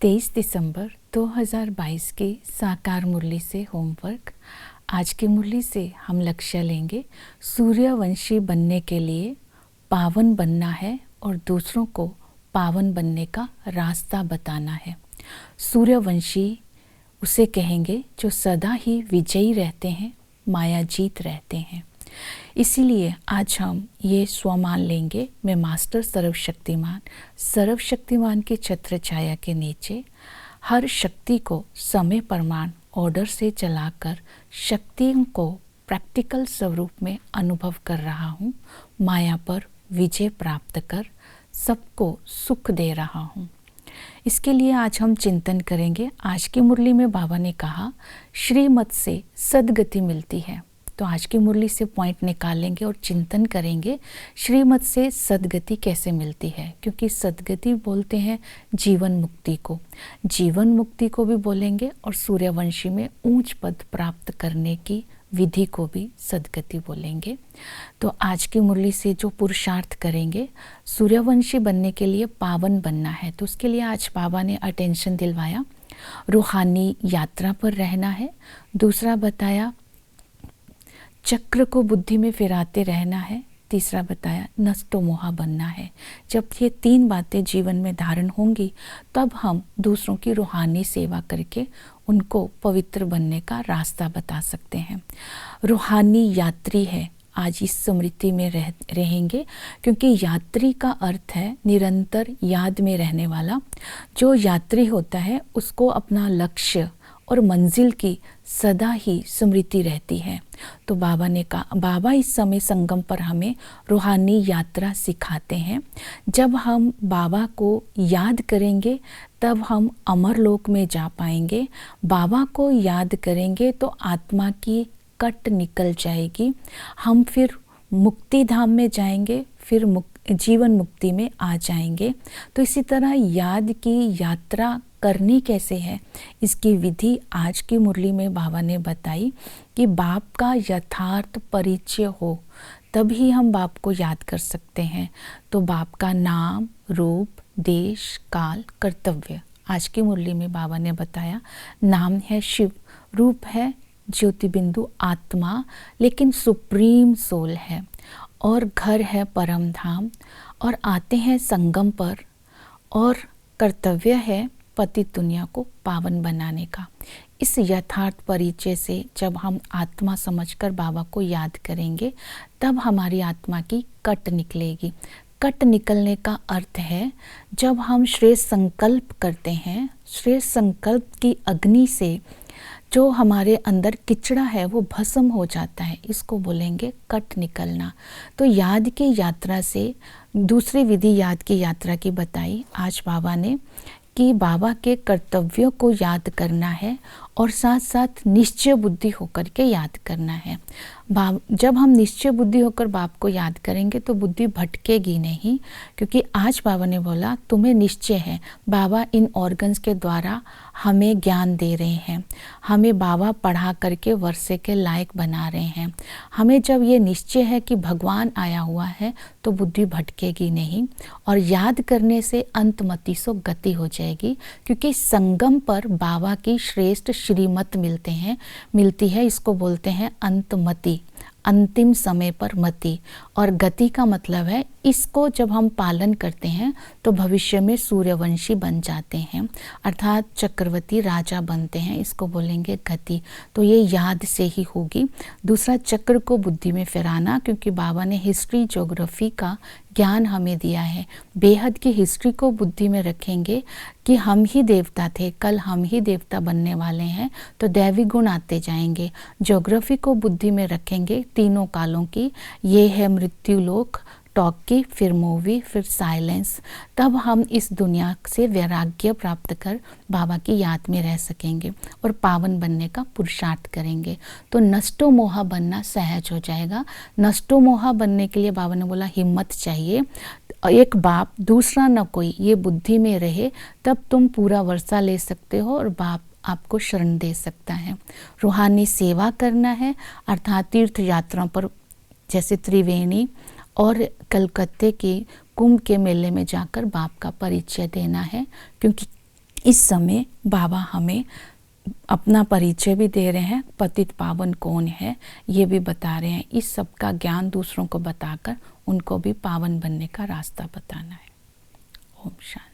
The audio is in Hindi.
23 दिसंबर 2022 की साकार मुरली से होमवर्क। आज की मुरली से हम लक्ष्य लेंगे, सूर्यवंशी बनने के लिए पावन बनना है और दूसरों को पावन बनने का रास्ता बताना है। सूर्यवंशी उसे कहेंगे जो सदा ही विजयी रहते हैं, माया जीत रहते हैं। इसीलिए आज हम ये स्वमान लेंगे, मैं मास्टर सर्वशक्तिमान के छत्र छाया के नीचे हर शक्ति को समय प्रमाण ऑर्डर से चलाकर शक्तियों को प्रैक्टिकल स्वरूप में अनुभव कर रहा हूँ। माया पर विजय प्राप्त कर सबको सुख दे रहा हूँ। इसके लिए आज हम चिंतन करेंगे। आज की मुरली में बाबा ने कहा श्रीमत से सद्गति मिलती है, तो आज की मुरली से पॉइंट निकालेंगे और चिंतन करेंगे श्रीमत से सद्गति कैसे मिलती है। क्योंकि सद्गति बोलते हैं जीवन मुक्ति को, जीवन मुक्ति को भी बोलेंगे और सूर्यवंशी में ऊंच पद प्राप्त करने की विधि को भी सद्गति बोलेंगे। तो आज की मुरली से जो पुरुषार्थ करेंगे, सूर्यवंशी बनने के लिए पावन बनना है, तो उसके लिए आज बाबा ने अटेंशन दिलवाया, रूहानी यात्रा पर रहना है। दूसरा बताया चक्र को बुद्धि में फिराते रहना है। तीसरा बताया नष्टो मोहा बनना है। जब ये तीन बातें जीवन में धारण होंगी तब हम दूसरों की रूहानी सेवा करके उनको पवित्र बनने का रास्ता बता सकते हैं। रूहानी यात्री है, आज इस स्मृति में रहेंगे, क्योंकि यात्री का अर्थ है निरंतर याद में रहने वाला। जो यात्री होता है उसको अपना लक्ष्य और मंजिल की सदा ही स्मृति रहती है। तो बाबा ने कहा, बाबा इस समय संगम पर हमें रूहानी यात्रा सिखाते हैं। जब हम बाबा को याद करेंगे तब हम अमरलोक में जा पाएंगे। बाबा को याद करेंगे तो आत्मा की कट निकल जाएगी, हम फिर मुक्ति धाम में जाएंगे, फिर जीवन मुक्ति में आ जाएंगे। तो इसी तरह याद की यात्रा करनी कैसे है, इसकी विधि आज की मुरली में बाबा ने बताई कि बाप का यथार्थ परिचय हो तभी हम बाप को याद कर सकते हैं। तो बाप का नाम, रूप, देश, काल, कर्तव्य आज की मुरली में बाबा ने बताया। नाम है शिव, रूप है ज्योति बिंदु आत्मा लेकिन सुप्रीम सोल है, और घर है परम धाम, और आते हैं संगम पर, और कर्तव्य है पतित दुनिया को पावन बनाने का। इस यथार्थ परिचय से जब हम आत्मा समझकर बाबा को याद करेंगे तब हमारी आत्मा की कट निकलेगी। कट निकलने का अर्थ है जब हम श्रेष्ठ संकल्प करते हैं, श्रेष्ठ संकल्प की अग्नि से जो हमारे अंदर किचड़ा है वो भस्म हो जाता है, इसको बोलेंगे कट निकलना। तो याद की यात्रा से दूसरी विधि याद की यात्रा की बताई आज बाबा ने कि बाबा के कर्तव्यों को याद करना है और साथ साथ निश्चय बुद्धि होकर के याद करना है। जब हम निश्चय बुद्धि होकर बाप को याद करेंगे तो बुद्धि भटकेगी नहीं, क्योंकि आज बाबा ने बोला तुम्हें निश्चय है। बाबा इन ऑर्गन्स के द्वारा हमें ज्ञान दे रहे हैं, हमें बाबा पढ़ा करके वर्षे के लायक बना रहे हैं। हमें जब ये निश्चय है कि भगवान आया हुआ है तो बुद्धि भटकेगी नहीं, और याद करने से अंतमति सो गति हो जाएगी, क्योंकि संगम पर बाबा की श्रेष्ठ श्रीमत मिलती है। इसको बोलते हैं अंतमति, अंतिम समय पर मति। और गति का मतलब है इसको जब हम पालन करते हैं तो भविष्य में सूर्यवंशी बन जाते हैं, अर्थात चक्रवर्ती राजा बनते हैं, इसको बोलेंगे गति। तो ये याद से ही होगी। दूसरा चक्र को बुद्धि में फिराना, क्योंकि बाबा ने हिस्ट्री ज्योग्राफी का ज्ञान हमें दिया है। बेहद की हिस्ट्री को बुद्धि में रखेंगे कि हम ही देवता थे, कल हम ही देवता बनने वाले हैं, तो दैवी गुण आते जाएंगे। ज्योग्राफी को बुद्धि में रखेंगे तीनों कालों की, ये है मृत्यु लोक, टॉक की, फिर मूवी, फिर साइलेंस। तब हम इस दुनिया से वैराग्य प्राप्त कर बाबा की याद में रह सकेंगे और पावन बनने का पुरुषार्थ करेंगे। तो नष्टो मोहा बनना सहज हो जाएगा। नष्टो मोहा बनने के लिए बाबा ने बोला हिम्मत चाहिए, एक बाप दूसरा न कोई, ये बुद्धि में रहे तब तुम पूरा वर्षा ले सकते हो और बाप आपको शरण दे सकता है। रूहानी सेवा करना है, अर्थात तीर्थ यात्रा पर जैसे त्रिवेणी और कलकत्ते के कुंभ के मेले में जाकर बाप का परिचय देना है, क्योंकि इस समय बाबा हमें अपना परिचय भी दे रहे हैं, पतित पावन कौन है ये भी बता रहे हैं। इस सब का ज्ञान दूसरों को बताकर उनको भी पावन बनने का रास्ता बताना है। ओम शांति।